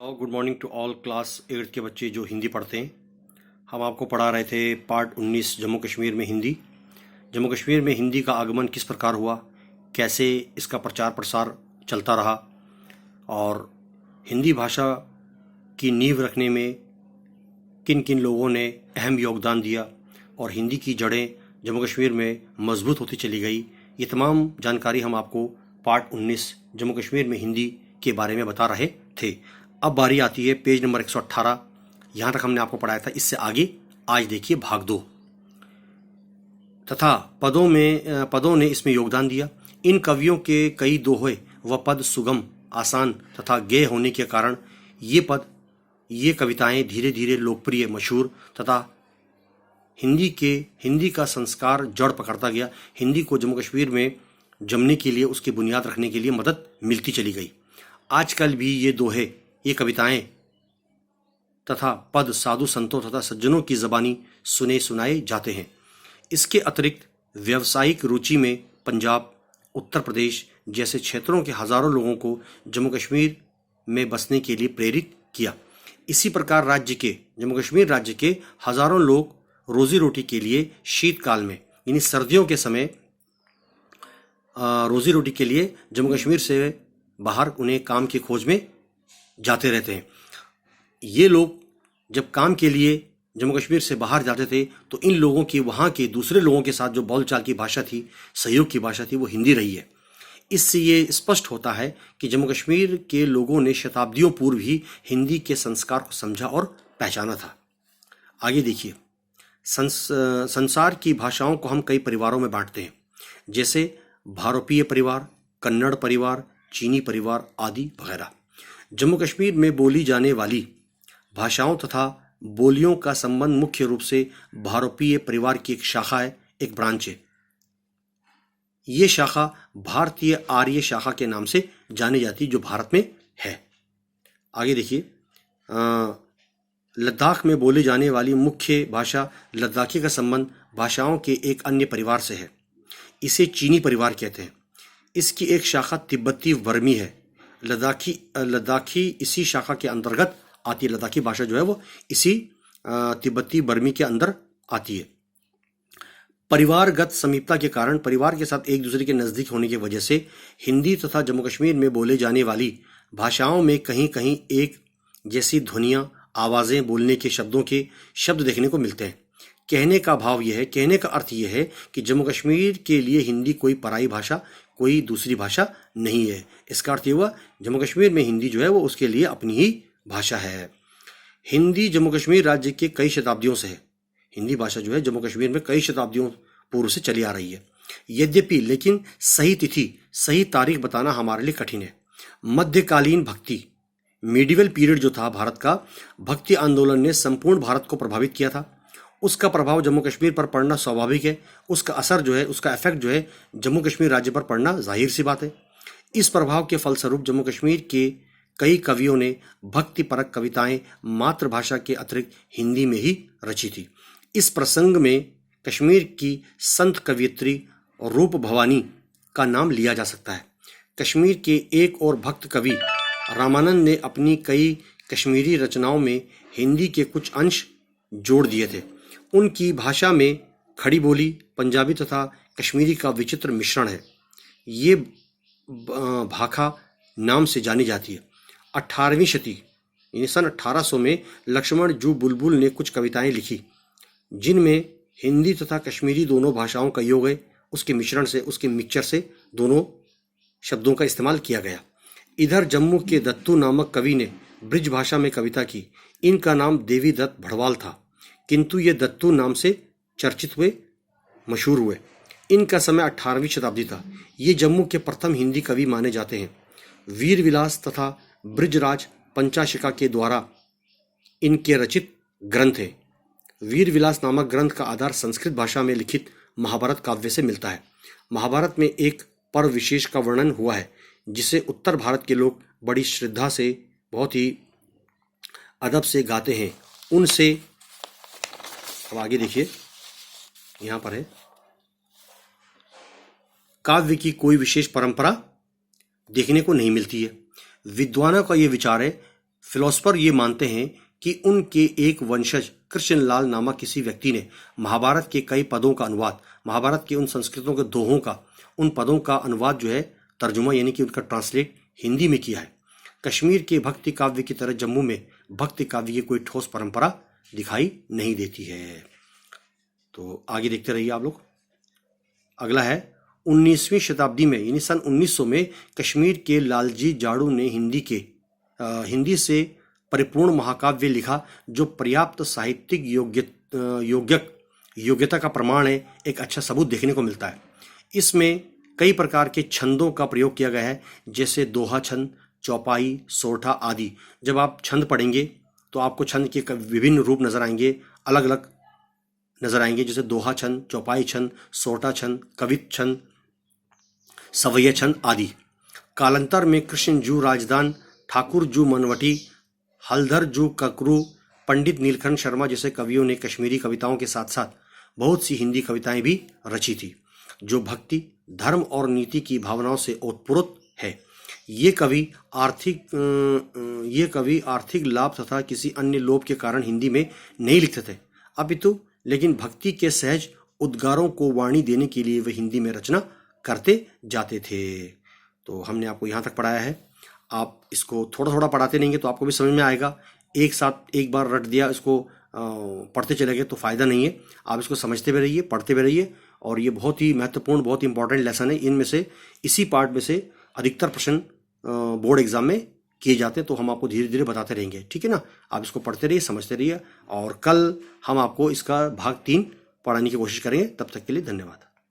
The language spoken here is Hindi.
Good morning to all class 8 के बच्चे जो हिंदी पढ़ते हैं। हम आपको पढ़ा रहे थे पार्ट 19 जम्मू कश्मीर में हिंदी। जम्मू कश्मीर में हिंदी का आगमन किस प्रकार हुआ, कैसे इसका प्रचार प्रसार चलता रहा और हिंदी भाषा की नींव रखने में किन किन लोगों ने अहम योगदान दिया और हिंदी की जड़ें जम्मू कश्मीर में मजबूत होती चली गई। ये तमाम जानकारी हम आपको पार्ट 19 जम्मू कश्मीर में हिंदी के बारे में बता रहे थे। अब बारी आती है पेज नंबर 118। यहाँ तक हमने आपको पढ़ाया था, इससे आगे आज देखिए भाग 2 तथा पदों ने इसमें योगदान दिया। इन कवियों के कई दोहे व पद सुगम, आसान तथा गेय होने के कारण ये कविताएं धीरे धीरे लोकप्रिय, मशहूर तथा हिंदी का संस्कार जड़ पकड़ता गया। हिंदी को जम्मू कश्मीर में जमने के लिए, उसकी बुनियाद रखने के लिए मदद मिलती चली गई। आजकल भी ये दोहे, ये कविताएं तथा पद साधु संतों तथा सज्जनों की ज़बानी सुने सुनाए जाते हैं। इसके अतिरिक्त व्यावसायिक रुचि में पंजाब, उत्तर प्रदेश जैसे क्षेत्रों के हजारों लोगों को जम्मू कश्मीर में बसने के लिए प्रेरित किया। इसी प्रकार जम्मू कश्मीर राज्य के हजारों लोग रोजी रोटी के लिए शीतकाल में, यानी सर्दियों के समय रोजी रोटी के लिए जम्मू कश्मीर से बाहर उन्हें काम की खोज में जाते रहते हैं। ये लोग जब काम के लिए जम्मू कश्मीर से बाहर जाते थे तो इन लोगों की, वहाँ के दूसरे लोगों के साथ जो बोलचाल की भाषा थी, सहयोग की भाषा थी, वो हिंदी रही है। इससे ये स्पष्ट होता है कि जम्मू कश्मीर के लोगों ने शताब्दियों पूर्व ही हिंदी के संस्कार को समझा और पहचाना था। आगे देखिए, संसार की भाषाओं को हम कई परिवारों में बांटते हैं, जैसे भारोपीय परिवार, कन्नड़ परिवार, चीनी परिवार आदि वगैरह। जम्मू कश्मीर में बोली जाने वाली भाषाओं तथा बोलियों का संबंध मुख्य रूप से भारोपीय परिवार की एक शाखा है, एक ब्रांच है। ये शाखा भारतीय आर्य शाखा के नाम से जानी जाती, जो भारत में है। आगे देखिए, लद्दाख में बोली जाने वाली मुख्य भाषा लद्दाखी का संबंध भाषाओं के एक अन्य परिवार से है। इसे चीनी परिवार कहते हैं। इसकी एक शाखा तिब्बती वर्मी है। लद्दाखी इसी शाखा के अंतर्गत आती है। लद्दाखी भाषा जो है वो इसी तिब्बती बर्मी के अंदर आती है। परिवारगत समीपता के कारण, परिवार के साथ एक दूसरे के नज़दीक होने की वजह से हिंदी तथा जम्मू कश्मीर में बोले जाने वाली भाषाओं में कहीं कहीं एक जैसी ध्वनियाँ, आवाज़ें, बोलने के शब्दों के शब्द देखने को मिलते हैं। कहने का अर्थ यह है कि जम्मू कश्मीर के लिए हिंदी कोई पराई भाषा, कोई दूसरी भाषा नहीं है। इसका अर्थ ये हुआ, जम्मू कश्मीर में हिंदी जो है वो उसके लिए अपनी ही भाषा है। हिंदी जम्मू कश्मीर राज्य के कई शताब्दियों से है। हिंदी भाषा जो है जम्मू कश्मीर में कई शताब्दियों पूर्व से चली आ रही है। यद्यपि लेकिन सही तिथि, सही तारीख बताना हमारे लिए कठिन है। मध्यकालीन भक्ति, मेडिवल पीरियड जो था भारत का, भक्ति आंदोलन ने संपूर्ण भारत को प्रभावित किया था। उसका प्रभाव जम्मू कश्मीर पर पड़ना स्वाभाविक है। उसका असर जो है, उसका इफेक्ट जो है जम्मू कश्मीर राज्य पर पड़ना जाहिर सी बात है। इस प्रभाव के फलस्वरूप जम्मू कश्मीर के कई कवियों ने भक्तिपरक कविताएं मातृभाषा के अतिरिक्त हिंदी में ही रची थी। इस प्रसंग में कश्मीर की संत कवियत्री रूप भवानी का नाम लिया जा सकता है। कश्मीर के एक और भक्त कवि रामानंद ने अपनी कई कश्मीरी रचनाओं में हिंदी के कुछ अंश जोड़ दिए थे। उनकी भाषा में खड़ी बोली, पंजाबी तथा कश्मीरी का विचित्र मिश्रण है। ये भाखा नाम से जानी जाती है। 18वीं शती यानी सन 1800 में लक्ष्मण जू बुलबुल ने कुछ कविताएं लिखी, जिनमें हिंदी तथा कश्मीरी दोनों भाषाओं का योग है। उसके मिश्रण से, उसके मिक्सचर से दोनों शब्दों का इस्तेमाल किया गया। इधर जम्मू के दत्तू नामक कवि ने ब्रिज भाषा में कविता की। इनका नाम देवी दत्त भड़वाल था, किंतु ये दत्तू नाम से चर्चित हुए, मशहूर हुए। इनका समय 18वीं शताब्दी था। ये जम्मू के प्रथम हिंदी कवि माने जाते हैं। वीर विलास तथा ब्रिजराज पंचाशिका के द्वारा इनके रचित ग्रंथ है। वीर विलास नामक ग्रंथ का आधार संस्कृत भाषा में लिखित महाभारत काव्य से मिलता है। महाभारत में एक पर्व विशेष का वर्णन हुआ है, जिसे उत्तर भारत के लोग बड़ी श्रद्धा से, बहुत ही अदब से गाते हैं। उनसे अब आगे देखिए, यहाँ पर है, काव्य की कोई विशेष परंपरा देखने को नहीं मिलती है। विद्वानों का ये विचार है फिलोसफर ये मानते हैं कि उनके एक वंशज कृष्णलाल नामक किसी व्यक्ति ने महाभारत के कई पदों का अनुवाद, महाभारत के उन संस्कृतों के दोहों का, उन पदों का अनुवाद जो है तर्जुमा यानी कि उनका ट्रांसलेट हिंदी में किया है। कश्मीर के भक्ति काव्य की तरह जम्मू में भक्ति काव्य की कोई ठोस परंपरा दिखाई नहीं देती है। तो आगे देखते रहिए आप लोग। अगला है 19वीं शताब्दी में यानी सन 1900 में कश्मीर के लालजी जाड़ू ने हिंदी से परिपूर्ण महाकाव्य लिखा जो पर्याप्त साहित्यिक योग्यता का प्रमाण है, एक अच्छा सबूत देखने को मिलता है। इसमें कई प्रकार के छंदों का प्रयोग किया गया है, जैसे दोहा छंद, चौपाई, सोरठा आदि। जब आप छंद पढ़ेंगे तो आपको छंद के विभिन्न रूप नजर आएंगे, अलग अलग नजर आएंगे, जैसे दोहा छंद, चौपाई छंद, सोरठा छंद, कवित छंद, सवैया छंद आदि। कालांतर में कृष्ण जू राजदान, ठाकुर जू मनवटी, हलधर जू ककरू, पंडित नीलकंठ शर्मा जैसे कवियों ने कश्मीरी कविताओं के साथ साथ बहुत सी हिंदी कविताएं भी रची थी जो भक्ति, धर्म और नीति की भावनाओं से ओतप्रोत है। ये कवि आर्थिक लाभ तथा किसी अन्य लोभ के कारण हिंदी में नहीं लिखते थे, अपितु लेकिन भक्ति के सहज उद्गारों को वाणी देने के लिए वे हिंदी में रचना करते जाते थे। तो हमने आपको यहाँ तक पढ़ाया है। आप इसको थोड़ा थोड़ा पढ़ाते रहेंगे तो आपको भी समझ में आएगा। एक साथ एक बार रट दिया, इसको पढ़ते चले गए तो फ़ायदा नहीं है। आप इसको समझते भी रहिए, पढ़ते भी रहिए, और ये बहुत ही महत्वपूर्ण, बहुत ही इंपॉर्टेंट लेसन है। इनमें से इसी पार्ट में से अधिकतर प्रश्न बोर्ड एग्जाम में किए जाते हैं, तो हम आपको धीरे धीरे बताते रहेंगे, ठीक है ना। आप इसको पढ़ते रहिए, समझते रहिए, और कल हम आपको इसका भाग 3 पढ़ाने की कोशिश करेंगे। तब तक के लिए धन्यवाद।